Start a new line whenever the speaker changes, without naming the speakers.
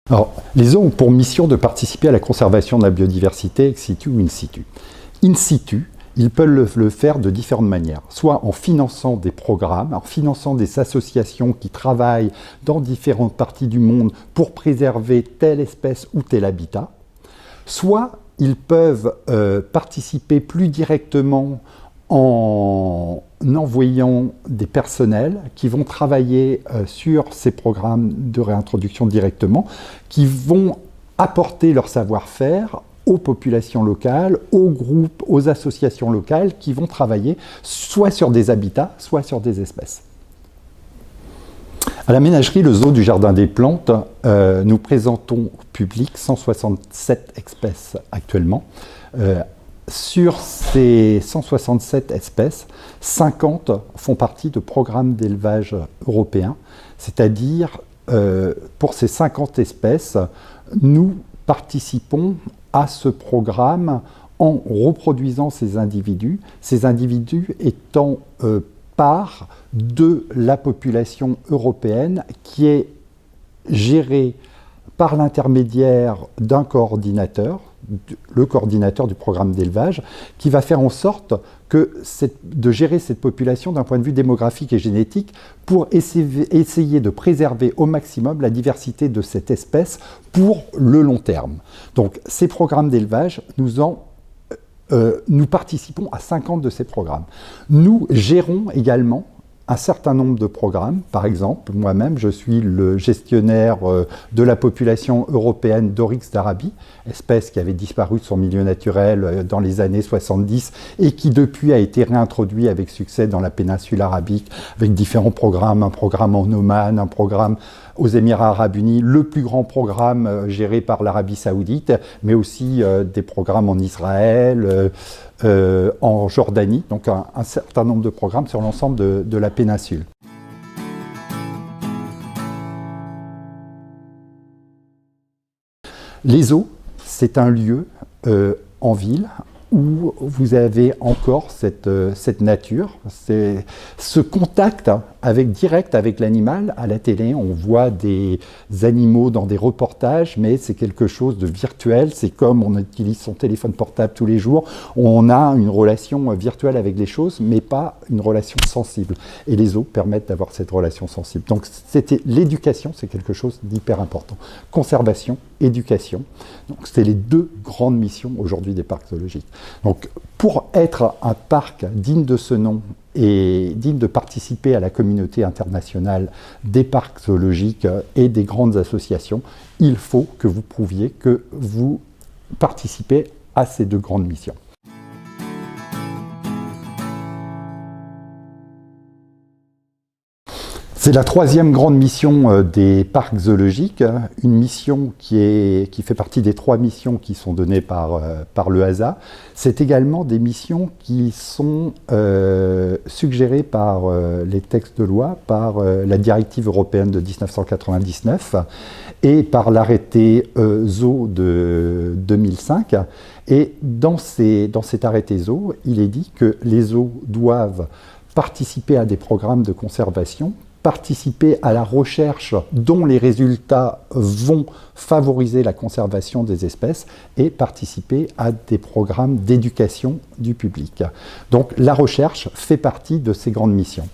Alors, les zoos ont pour mission de participer à la conservation de la biodiversité ex situ ou in situ. In situ, ils peuvent le faire de différentes manières, soit en finançant des programmes, en finançant des associations qui travaillent dans différentes parties du monde pour préserver telle espèce ou tel habitat, soit ils peuvent participer plus directement en envoyant des personnels qui vont travailler sur ces programmes de réintroduction directement, qui vont apporter leur savoir-faire aux populations locales, aux groupes, aux associations locales qui vont travailler soit sur des habitats, soit sur des espèces. À la ménagerie, le zoo du Jardin des Plantes, nous présentons au public 167 espèces actuellement. Sur ces 167 espèces, 50 font partie de programmes d'élevage européens, c'est-à-dire pour ces 50 espèces, nous participons à ce programme en reproduisant ces individus étant part de la population européenne qui est gérée par l'intermédiaire d'un coordinateur, le coordinateur du programme d'élevage, qui va faire en sorte de gérer cette population d'un point de vue démographique et génétique pour essayer de préserver au maximum la diversité de cette espèce pour le long terme. Donc ces programmes d'élevage, nous participons à 50 de ces programmes. Nous gérons également un certain nombre de programmes. Par exemple, moi-même, je suis le gestionnaire de la population européenne d'Oryx d'Arabie, espèce qui avait disparu de son milieu naturel dans les années 70 et qui depuis a été réintroduit avec succès dans la péninsule arabique avec différents programmes, un programme en Oman, un programme aux Émirats arabes unis, le plus grand programme géré par l'Arabie saoudite, mais aussi des programmes en Israël, en Jordanie, donc un certain nombre de programmes sur l'ensemble de la péninsule. Les zoos, c'est un lieu en ville où vous avez encore cette nature, ce contact direct avec l'animal. À la télé, on voit des animaux dans des reportages, mais c'est quelque chose de virtuel. C'est comme on utilise son téléphone portable tous les jours. On a une relation virtuelle avec les choses, mais pas une relation sensible. Et les zoos permettent d'avoir cette relation sensible. Donc l'éducation, c'est quelque chose d'hyper important. Conservation, éducation. Donc c'est les deux grandes missions aujourd'hui des parcs zoologiques. Donc pour être un parc digne de ce nom et digne de participer à la communauté internationale des parcs zoologiques et des grandes associations, il faut que vous prouviez que vous participez à ces deux grandes missions. C'est la troisième grande mission des parcs zoologiques, une mission qui fait partie des 3 missions qui sont données par le HASA. C'est également des missions qui sont suggérées par les textes de loi, par la directive européenne de 1999 et par l'arrêté ZOO de 2005. Et dans cet arrêté ZOO, il est dit que les zoos doivent participer à des programmes de conservation, participer à la recherche dont les résultats vont favoriser la conservation des espèces et participer à des programmes d'éducation du public. Donc la recherche fait partie de ces grandes missions.